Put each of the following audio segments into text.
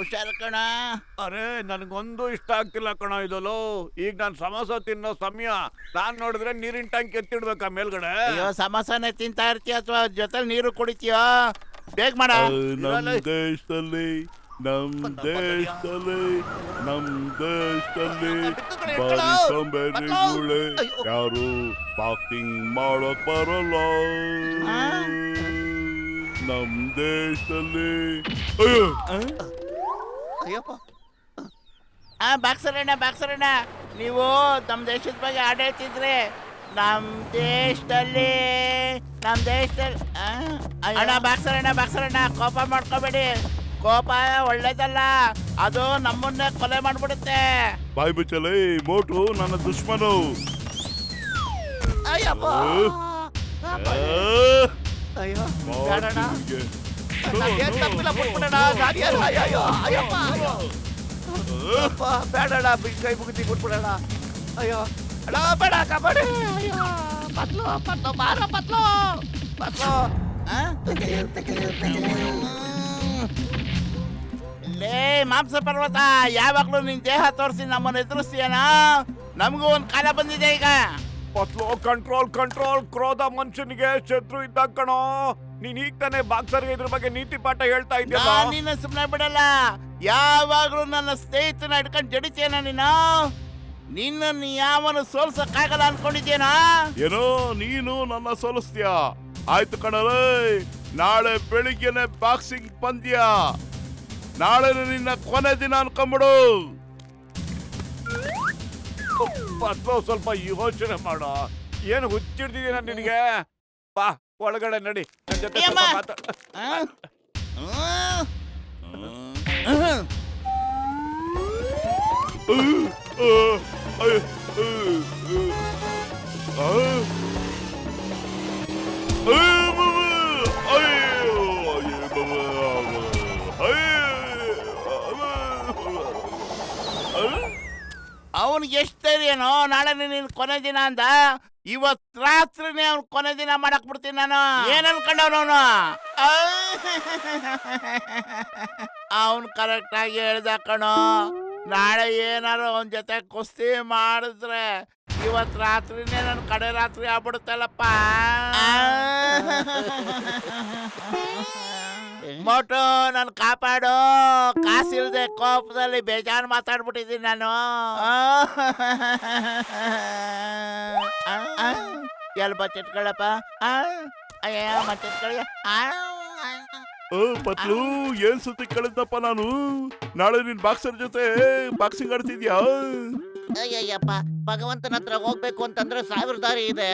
ಹುಷಾರು ಕಣ. ಅರೆ ನನ್ಗೊಂದು ಇಷ್ಟ ಆಗ್ತಿಲ್ಲ ಕಣ ಇದಲು. ಈಗ ನಾನ್ ಸಮೋಸ ತಿನ್ನೋ ಸಮಯ. ನಾನ್ ನೋಡಿದ್ರೆ ನೀರಿನ ಟ್ಯಾಂಕ್ ಎತ್ತಿಡ್ಬೇಕಾ ಮೇಲ್ಗಡೆ? ಅಯ್ಯೋ ಸಮೋಸನೇ ತಿಂತಾ ಇರ್ತೀಯ ಅಥವಾ ಜೊತೆ ನೀರು ಕುಡಿತೀಯೋ? ಬೇಗ ಮಾಡ. ನಮ್ ದೇಶದಲ್ಲಿ ಬಾರಿ ಸೋಂಬೇರಿಗಳೇ ಯಾರು ಬಾಕ್ಸಿಂಗ್ ಮಾಡಕ್ ಬರಲ್ಲ. ನಮ್ ದೇಶದಲ್ಲಿ ಅಯ್ಯಪ್ಪ. ಬಾಕ್ಸರಣ್ಣ ನೀವು ನಮ್ಮ ದೇಶದ ಬಗ್ಗೆ ಹಾಡು ಹೇಳ್ತಿದ್ರಿ. ನಮ್ಮ ದೇಶದಲ್ಲಿ ಅಣ್ಣ ಬಾಕ್ಸರಣ್ಣ ಕೋಪ ಮಾಡ್ಕೋಬೇಡಿ. ಕೋಪ ಒಳ್ಳೇದಲ್ಲ, ಅದು ನಮ್ಮನ್ನೇ ಕೊಲೆ ಮಾಡ್ಬಿಡುತ್ತೆ. ಬಾಯ್ ಬಿಚ್ಚಲೇ, ಮೋಟು ನನ್ನ ದುಶ್ಮನು. ಅಯ್ಯಪ್ಪ. ಅಯ್ಯೋ ಬೇಡಣ್ಣ, ತಪ್ಪಿಲ್ಲ ಬಿಟ್ಬಿಡೋಣ. ಬೇಡಣ್ಣ, ಕೈ ಮುಗಿತಿ ಬಿಟ್ಬಿಡೋಣ. ಅಯ್ಯೋ ಅಣ್ಣ ಬೇಡ, ಕಾಪಾಡಿ. ಅಯ್ಯೋ ಪತ್ಲು ಬಾರ ಪತ್ಲು. ಲೇ ಮಾಂಸ ಪರ್ವತ, ಯಾವಾಗ್ಲೂ ನಿನ್ ದೇಹ ತೋರಿಸಿ ನಮ್ಮನ್ನು ಎದುರಿಸ್ತೀಯನ? ನಮಗೂ ಒಂದ್ ಕಾಲ ಬಂದಿದೆ ಈಗ. ಪತ್ಲು ಕಂಟ್ರೋಲ್. ಕ್ರೋಧ ಮನುಷ್ಯನಿಗೆ ಶತ್ರು ಇದ್ದಾಗ ಕಣೋ. ನೀನ್ ಈಗ ತಾನೇ ಬಾಕ್ಸರ್ಗೆ ಇದ್ರ ಬಗ್ಗೆ ನೀತಿ ಪಾಠ ಹೇಳ್ತಾ ಇದ್ಯಲ್ಲ. ನಿನ್ನ ಸುಮ್ಮನೆ ಬಿಡಲ್ಲ. ಯಾವಾಗ್ಲೂ ನನ್ನ ಸ್ನೇಹಿತನ ಹಿಡ್ಕೊಂಡು ಜಡಿತೀಯನ ನೀನು? ನಿನ್ನನ್ನು ಯಾವನು ಸೋಲ್ಸಕ್ಕಾಗಲ್ಲ ಅನ್ಕೊಂಡಿದ್ಯೇನಾ? ಏನೋ ನೀನು ನನ್ನ ಸೋಲಿಸ್ತೀಯ. ಆಯ್ತು ಕಣಲೇ, ನಾಳೆ ಬೆಳಿಗ್ಗೆನೆ ಬಾಕ್ಸಿಂಗ್ ಪಂದ್ಯ. ನಾಳೆ ನಿನ್ನ ಕೊನೆ ದಿನ ಅನ್ಕೊಂಬಿಡು. ಪತ್ಲು ಸ್ವಲ್ಪ ಯೋಚನೆ ಮಾಡೋ. ಏನು ಹುಚ್ಚಿಡ್ತಿದ್ದೀನ ನಿನಗೆ? ಬಾ ಒಳಗಡೆ ನಡಿ, ನನ್ನ ಜೊತೆ ಸ್ವಲ್ಪ ಮಾತಾಡ. ಅವನಿಗೆ ಎಷ್ಟು ಧೈರ್ಯನೋ ನಾಳೆ ನಿನ್ನ ಕೊನೆ ದಿನ ಅಂದ. ಇವತ್ ರಾತ್ರಿನೇ ಅವ್ನು ಕೊನೆ ದಿನ ಮಾಡಕ್ ಬಿಡ್ತೀನಿ ನಾನು. ಏನ್ ಅನ್ಕೊಂಡವನು ಅವನು ಕರೆಕ್ಟ್ ಆಗಿ ಹೇಳ್ದ ಕಣೋ. ನಾಳೆ ಏನಾರು ಅವನ ಜೊತೆ ಕುಸ್ತಿ ಮಾಡಿದ್ರೆ ಇವತ್ ರಾತ್ರಿನೇ ನನ್ ಕಡೆ ರಾತ್ರಿ ಆಗ್ಬಿಡುತ್ತಲ್ಲಪ್ಪ. ಮೋಟು ನನ್ ಕಾಪಾಡು. ಕಾಸಿಲ್ದೆ ಕೋಪದಲ್ಲಿ ಬೇಜಾರು ಮಾತಾಡ್ಬಿಟ್ಟಿದ್ದೀನಿ ನಾನು. ಎಲ್ ಬಚ್ಚಿಟ್ಕೊಳ್ಳಪ್ಪ. ಅಯ್ಯ ಬಚ್ಚಿಟ್ಕೊಳ್ಳ. ಪತ್ಲು, ಏನ್ ಸುತ್ತಿ ಕಳಿದ್ದಪ್ಪ ನಾನು. ನಾಳೆ ನಿನ್ ಬಾಕ್ಸರ್ ಜೊತೆ ಬಾಕ್ಸಿಂಗ್ ಆಡ್ತಿದ್ಯಾ? ಅಯ್ಯಯ್ಯಪ್ಪ, ಭಗವಂತನ ಹತ್ರ ಹೋಗ್ಬೇಕು ಅಂತಂದ್ರೆ 1000 ದಾರಿ ಇದೆ.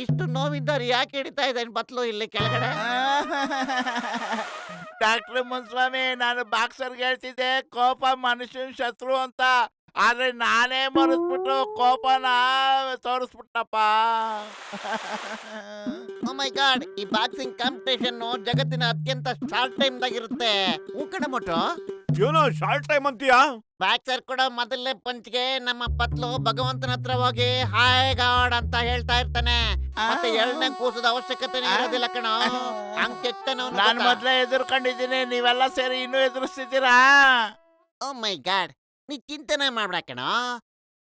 ಇಷ್ಟು ನೋವಿನ ದಾರಿ ಯಾಕೆ ಹಿಡಿತಾ ಇದ್ದೇನೆ ಬತ್ಲು ಇಲ್ಲಿ ಕೆಳಗಡೆ? ಡಾಕ್ಟರ್ ಮುನ್ಸ್ವಾಮಿ, ನಾನು ಬಾಕ್ಸರ್ಗೆ ಹೇಳ್ತಿದ್ದೆ ಕೋಪ ಮನುಷ್ಯನ ಶತ್ರು ಅಂತ. ಆದ್ರೆ ನಾನೇ ಮರೆಸ್ಬಿಟ್ಟು ಕೋಪನ ತೋರಿಸ್ಬಿಟ್ಟಪ್ಪ. ಓ ಮೈ ಗಾಡ್, ಈ ಬಾಕ್ಸಿಂಗ್ ಕಾಂಪಿಟೇಷನ್ ಜಗತ್ತಿನ ಅತ್ಯಂತ ಶಾರ್ಟ್ ಟೈಮ್ ದಾಗಿರುತ್ತೆ. ಕಣ ಮೋಟು, ಏನೋ ಶಾರ್ಟ್ ಟೈಮ್ ಅಂತೀಯಾ? ಬಾಕ್ಸರ್ ಕೂಡ ಮೊದಲನೇ ಪಂಚ್ಗೆ ನಮ್ಮ ಪತ್ಲು ಭಗವಂತನ ಹತ್ರ ಹೋಗಿ ಹಾಯ್ ಗಾಡ್ ಅಂತ ಹೇಳ್ತಾ ಇರ್ತಾನೆ. ಮತ್ತೆ ಎರಡನೇ ಕೂಸದ ಅವಶ್ಯಕತೆ ಇರೋದಿಲ್ಲ ಕಣ. ಹಂಗ್ ಕೆಟ್ಟನ ನಾನು ಮೊದ್ಲೇ ಎದುರ್ಕೊಂಡಿದ್ದೀನಿ, ನೀವೆಲ್ಲ ಸೇರಿ ಇನ್ನೂ ಎದುರಿಸ್ತಿದ್ದೀರಾ? ಓ ಮೈ ಗಾಡ್, ನೀ ಚಿಂತನೆ ಮಾಡ್ಬೇಡ ಕಣ.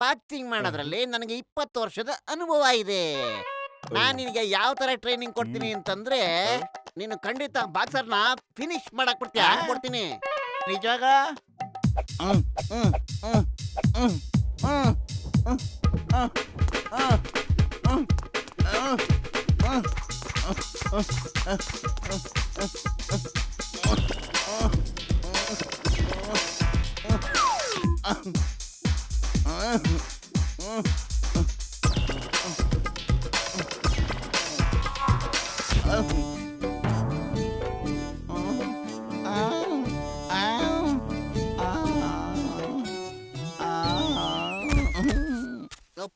ಬಾಕ್ಸಿಂಗ್ ಮಾಡೋದ್ರಲ್ಲಿ ನನಗೆ 20 ವರ್ಷದ ಅನುಭವ ಇದೆ. ನಾನ್ ನಿನಗೆ ಯಾವ ತರ ಟ್ರೈನಿಂಗ್ ಕೊಡ್ತೀನಿ ಅಂತಂದ್ರೆ, ನೀನು ಖಂಡಿತ ಬಾಕ್ಸರ್ನ ಫಿನಿಶ್ ಮಾಡಕ್ ಬಿಡ್ತೀಯ ಕೊಡ್ತೀನಿ. ನಿಜವಾಗ?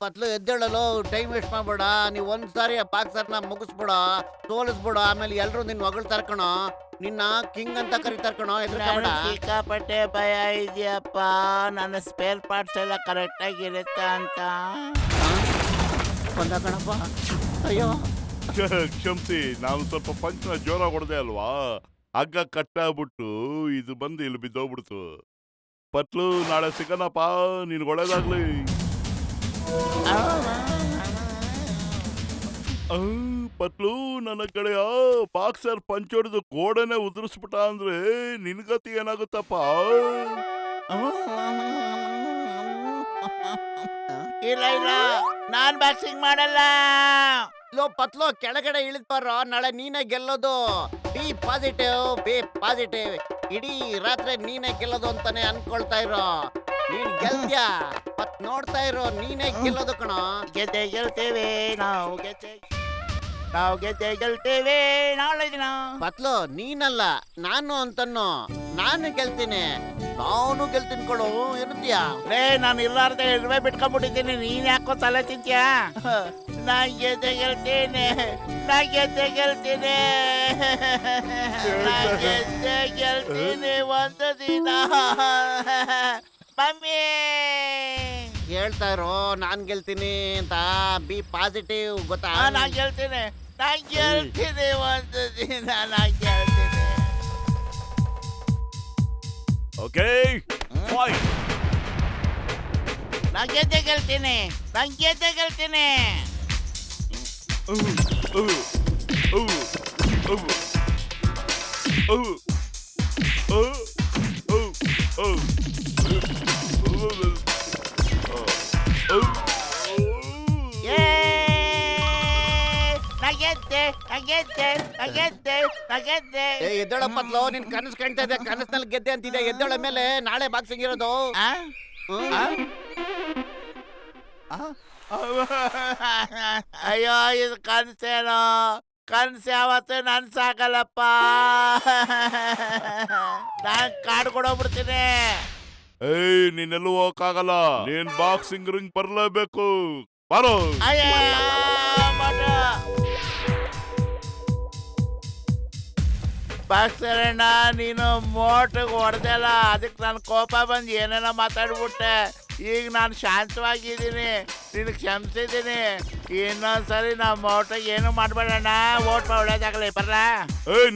ಪತ್ಲು ಎದ್ದೇಳಲು ಟೈಮ್ ವೇಸ್ಟ್ ಮಾಡ್ಬೇಡ. ನೀವ್ ಒಂದ್ಸಾರಿ ಬಾಕ್ಸರ್ನ ಮುಗಿಸ್ಬಿಡ, ಸೋಲಿಸ್ಬಿಡ. ಆಮೇಲೆ ಎಲ್ರು ನಿನ್ ಹೊಗಳ್ತಾರ ಕಣೋ. ನಿನ್ನ ಕಿಂಗ್ ಅಂತ ಕರೀತಾರ ಕಣೋ. ಸಿಕ್ಕಾಪಟ್ಟೆ ಭಯ ಇದೆಯಪ್ಪ, ನನ್ನ ಸ್ಪೇರ್ ಪಾರ್ಟ್ಸ್ ಎಲ್ಲ ಕರೆಕ್ಟ್ ಆಗಿರುತ್ತೆ ಅಂತ. ಬಂದ ಕಣಪ್ಪ. ಅಯ್ಯೋ ಕ್ಷಮಿಸಿ, ನಾನು ಸ್ವಲ್ಪ ಪಂಚ್ನ ಜೋರ ಹೊಡೆದೆ ಅಲ್ವಾ. ಹಗ್ಗ ಕಟ್ಟಾಗ್ಬಿಟ್ಟು ಇದು ಬಂದು ಇಲ್ಲಿ ಬಿದ್ದೋಗ್ಬಿಡ್ತು. ಪತ್ಲು ನಾಳೆ ಸಿಗೋಣಪ್ಪ, ನಿನ್ಗೆ ಒಳ್ಳೇದಾಗ್ಲಿ. ಪತ್ಲು ನನ್ನ ಕಡೆಯ ಬಾಕ್ಸರ್ ಪಂಚ್ ಹೊಡೆದು ಗೋಡೆನೆ ಉದುರಿಸ್ಬಿಟ್ಟ ಅಂದ್ರೆ ನಿನ್ಗತಿ ಏನಾಗುತ್ತಪ್ಪ? ಇಲ್ಲ ಇಲ್ಲ, ನಾನ್ ಬಾಕ್ಸಿಂಗ್ ಮಾಡಲ್ಲ. ಲೋ ಪತ್ಲು, ಕೆಳಗಡೆ ಇಳಿದ್ ಬರೋ, ನಾಳೆ ನೀನೇ ಗೆಲ್ಲೋದು. B positive. ಇಡೀ ರಾತ್ರಿ ನೀನೇ ಗೆಲ್ಲೋದು ಅಂತಾನೆ ಅನ್ಕೊಳ್ತಾ ಇರೋ. ನೀನ್ ಗೆಲ್ತ್ಯಾ, ಮತ್ ನೋಡ್ತಾ ಇರೋ, ನೀನೇ ಗೆಲ್ಲೋದು ಕಣೋ. ಗೆಲ್ತೇವೆ ನಾವು, ಗೆಲ್ತೇವೆ ನಾಳೆ ದಿನ. ಪತ್ಲು, ನೀನಲ್ಲ ನಾನು ಅಂತನ್ನು. ನಾನು ಗೆಲ್ತೀನಿ, ನಾನು ಗೆಲ್ತೀನಿ ಕೊಡು. ಏನಂತೀಯಾ? ರೇ, ನಾನು ಇಲ್ಲಾರ್ದೆ ಇರುವೆ ಬಿಟ್ಕೊಂಡ್ಬಿಟ್ಟಿದ್ದೀನಿ, ನೀನ್ ಯಾಕೋ ತಲೆ ತಿಂತ್ಯಾ? ನಾ ಗೆಲ್ತೇನೆ, ಗೆಲ್ತೀನಿ ಒಂದು ದಿನ. ಮಮ್ಮಿ ಹೇಳ್ತಾ ಇರೋ, ನಾನ್ ಗೆಲ್ತೀನಿ ಅಂತ. ಬಿ ಪಾಸಿಟಿವ್, ಗೊತ್ತಾ? ನಾನ್ ಗೆಲ್ತೀನಿ ಒಂದು ದಿನ, ನಾನ್ ಗೆಲ್ತೀನಿ. Okay fight. ನಾನ್ ಗೆಲ್ತೀನಿ. ಎದ್ದೇಳ ಪತ್ಲು, ನಿನ್ ಕನಸು ಕಾಣ್ತಾ ಇದೆ. ಕನಸಿನಲ್ಲಿ ಗೆದ್ದೆ ಅಂತಿದೆ. ಎದ್ದೇಳ ಮೇಲೆ ನಾಳೆ ಬಾಕ್ಸಿಂಗ್ ಇರೋದು. ಅಯ್ಯೋ, ಇದು ಕನ್ಸೇನೋ? ಕನ್ಸು ಯಾವತ್ತು ನನ್ಸಾಗಲ್ಲಪ್ಪ. ನಾನ್ ಕಾಡು ಕೊಡೋಗ್ಬಿಡ್ತೀನಿ. ನೀನೆಲ್ಲೂ ಹೋಗಕ್ಕಾಗಲ್ಲ, ನೀನ್ ಬಾಕ್ಸಿಂಗ್ ರಿಂಗ್ ಬರ್ಲೇಬೇಕು. ಬರೋ. ಬಾಕ್ಸರಣ್ಣ, ನೀನು ಮೋಟಿಗೆ ಹೊಡೆದಲ್ಲ, ಅದಕ್ಕೆ ನನ್ನ ಕೋಪ ಬಂದು ಏನೇನೋ ಮಾತಾಡ್ಬಿಟ್ಟೆ. ಈಗ ನಾನು ಶಾಂತವಾಗಿದ್ದೀನಿ, ನಿನಗೆ ಕ್ಷಮಿಸಿದ್ದೀನಿ. ಇನ್ನೊಂದ್ಸರಿ ನಾವು ಮೋಟಿಗೆ ಏನು ಮಾಡ್ಬೇಡಣ್ಣ. ಓಟ್ ಒಳ್ಳೇದಾಗಲಿ, ಬರ್ಲ?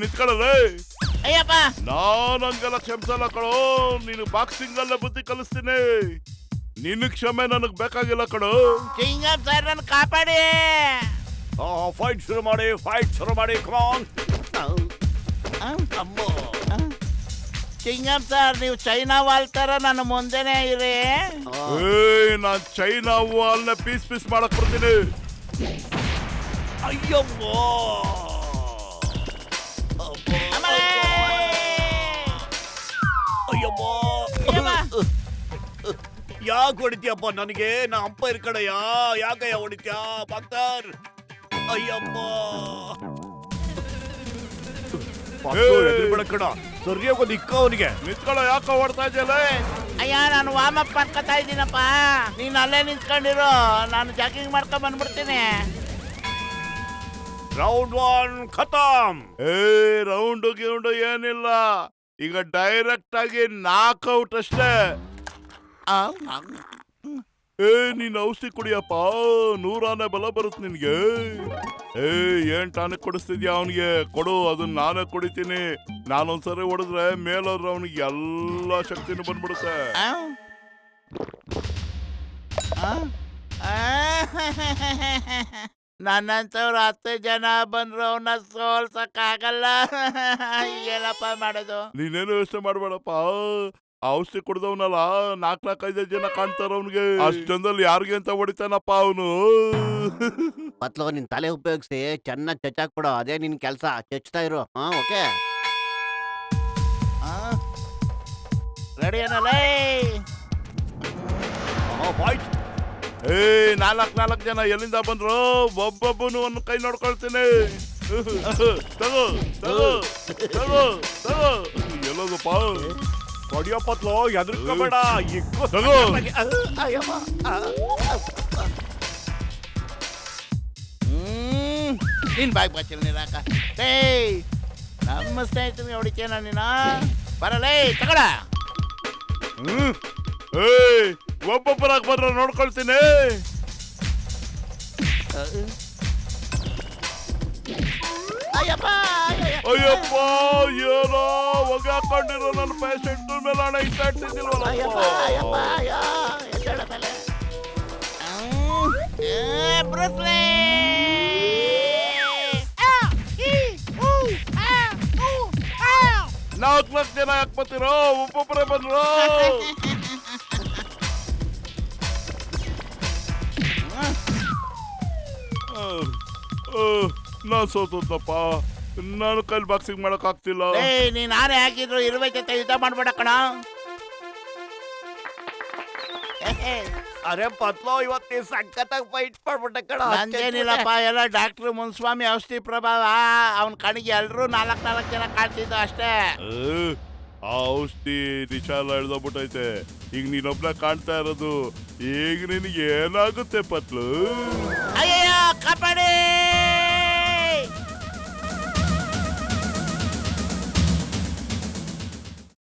ನಿಂತ್ಕೊಳ್ಳಲ್ಲ. ಅಯ್ಯಪ್ಪ, ನಾನು ಹಂಗೆಲ್ಲ ಕ್ಷಮಿಸಲ್ಲ ಕಣೋ. ನೀನು ಬಾಕ್ಸಿಂಗ್ ಅಲ್ಲೇ ಬುದ್ಧಿ ಕಲಿಸ್ತೀನಿ. ನಿನ್ನ ಕ್ಷಮೆ ನನಗ್ ಬೇಕಾಗಿಲ್ಲ ಕಣೋ. ಚಿಂಗಂ ಸರ್, ನನ್ನ ಕಾಪಾಡಿ. ಫೈಟ್ ಶುರು ಮಾಡಿ. ಕಮಾನ್. ಅಮ್ಮೋ, ಚಿಂಗಂ ಸರ್, ನೀವು ಚೈನಾ ವಾಲ್ ತರ ನನ್ನ ಮುಂದೆನೆ ಇರಿ. ನಾನ್ ಚೈನಾ ವಾಲ್ನ ಪೀಸ್ ಮಾಡಕ್ ಬರ್ತೀನಿ. ಅಯ್ಯಮ್ಮೋ, ಯಾಕೆ ಹೊಡಿತೀಯಪ್ಪ ನನಗೆ? ನಾ ಅಂಪೈರ್ ಕಡೆಯ, ಯಾಕಯ್ಯ ಹೊಡಿತ್ಯಾ ಬಾಕ್ಸರ್? ಅಯ್ಯಪ್ಪ, ಕಣ ಸರಿಯಾಗಿ ಒಂದು ಇಕ್ಕ ಅವನಿಗೆ. ನಿಂತ್ಕೊಳ್ಳೋ, ಯಾಕೋ ಓಡ್ತಾ ಇದೆಯಲ್ಲ? ಅಯ್ಯ, ನಾನು ವಾರ್ಮ್ ಅಪ್ ಮಾಡ್ಕೊತಾ ಇದ್ದೀನಪ್ಪ. ನೀನು ಅಲ್ಲೇ ನಿಂತ್ಕೊಂಡಿರು, ನಾನು ಜಾಗಿಂಗ್ ಮಾಡ್ಕೊಂಡ್ ಬಂದ್ಬಿಡ್ತೀನಿ. ರೌಂಡ್ 1 ಖತಮ್. ರೌಂಡ್ ಗಿೌಂಡ್ ಏನಿಲ್ಲ, ಈಗ ಡೈರೆಕ್ಟ್ ಆಗಿ ನಾಕ್ಔಟ್ ಅಷ್ಟೇ. ನೀನ್ ಔಷಧಿ ಕುಡಿಯಪ್ಪ, 100 ಆನೆ ಬಲ ಬರುತ್ತೆ ನಿನ್ಗೆ. ಏನ್ ಟಾನಿಕ್ ಕೊಡಿಸ್ತಿದ್ಯಾ ಅವನಿಗೆ? ಕೊಡು, ಅದನ್ನ ನಾನೇ ಕುಡಿತೀನಿ. ನಾನೊಂದ್ಸರಿ ಹೊಡೆದ್ರೆ ಮೇಲೋದ್ರೆ ಅವನಿಗೆ ಎಲ್ಲಾ ಶಕ್ತಿನೂ ಬಂದ್ಬಿಡುತ್ತೆ. ನನ್ನಂತವ್ರು 10 ಜನ ಬಂದ್ರು ಅವನ್ನ ಸೋಲ್ಸಕ್ಕಾಗಲ್ಲ. ಏನಪ್ಪ ಮಾಡೋದು? ನೀನೇನು ಯೋಚನೆ ಮಾಡ್ಬೇಡಪ್ಪ. ಔಷಧಿ ಕುಡ್ದವನಲ್ಲ, 4-5 ಜನ ಕಾಣ್ತಾರ ಅವನಿಗೆ. ಅಷ್ಟೊಂದಲ್ಲಿ ಯಾರಿಗೆ ಅಂತ ಹೊಡಿತಾನಪ್ಪ ಅವನು. ಪತ್ಲು, ನಿನ್ ತಲೆ ಉಪಯೋಗಿಸಿ ಚೆನ್ನಾಗಿ ಚಚ್ಚಾಕ್ಬಿಡು. ಅದೇ ನಿನ್ ಕೆಲ್ಸ. ಚಚ್ತಾ ಇರು. ಓಕೆ, ರೆಡಿ ಏನಲ್ಲ? ಫೈಟ್. 4 ಜನ ಎಲ್ಲಿಂದ ಬಂದ್ರು? ಒಬ್ಬೊಬ್ಬನು ಒಂದು ಕೈ ನೋಡ್ಕೊಳ್ತೀನಿ. ತಗೋ ಎಲ್ಲೋದಪ್ಪ? ಹೊಡಿಯಪ್ಪತ್ಲೋ, ಎದುರ್ಕೋಬೇಡ. ತಗೋ. ನೀನ್ ಬಾಯ್ ಬಾಚಿಲ್ ನೀರಾಕ. ನಮ್ಮ ಸ್ನೇಹಿತನಿಗೆ ಹೊಡಿತೇನ ನೀನು? ಬರಲೇ, ತಗೊಳ. ಒಬ್ಬೊಬ್ಬರಾಗ ಬಂದ್ರೆ ನೋಡ್ಕೊಳ್ತೀನಿ. ಅಯ್ಯಪ್ಪ, ಅಯ್ಯಪ್ಪ ಏನೋ ಹೊಗೆ ಹಾಕೊಂಡಿರೋ ನನ್ನ ಪೇಷಂಟ್ ಮೇಲೆ ಹಣ ಅಯ್ಯಪ್ಪ ಅಯ್ಯಪ್ಪ ಇಟ್ಟಾಡ್ತಿದ್ದಿಲ್ವಲ್ಲ ಅಯ್ಯೋ ಎದ್ದೇಳ ಮೇಲೆ ಬ್ರೂಸ್ ಲೀ! ನಾಲ್ಕು ಜನ ಯಾಕೆ ಬರ್ತಿರೋ ಒಬ್ಬೊಬ್ಬರೇ ಬಂದ್ರು ನಾನ್ ಸೋತಪ್ಪ ನಾನು ಕೈಲಿ ಬಾಕ್ಸಿಂಗ್ ಮಾಡಕ್ ಆಗ್ತಿಲ್ಲ ನೀನ್ ನಾನೇ ಹಾಕಿದ್ರು ಇರುವೆ ಜೊತೆ ಯುದ್ಧ ಮಾಡ್ಬೇಡ ಕಣ. ಅರೆ ಪತ್ಲೋ ಇವತ್ತು ಸಖತ್ತಾಗಿ ಫೈಟ್ ಮಾಡ್ಬಿಟ್ಟೆ ಕಣ. ನಂದೇನಿಲ್ಲಪ್ಪ, ಎಲ್ಲ ಡಾಕ್ಟ್ರು ಮುನ್ಸ್ವಾಮಿ ಔಷಧಿ ಪ್ರಭಾವ. ಅವನ್ ಕಣಿಗೆ ಎಲ್ರು ನಾಲ್ಕು ಜನ ಕಾಡ್ತಿದ್ದು ಅಷ್ಟೇ. ಆ ಔಷಧಿ ನಿಶಾಲ ಎಳ್ದೋಗ್ಬಿಟ್ಟೈತೆ. ಈಗ ನೀನೊಬ್ನ ಕಾಣ್ತಾ ಇರೋದು. ಈಗ ನಿನಗೆ ಏನಾಗುತ್ತೆ ಪತ್ಲು? ಅಯ್ಯೋ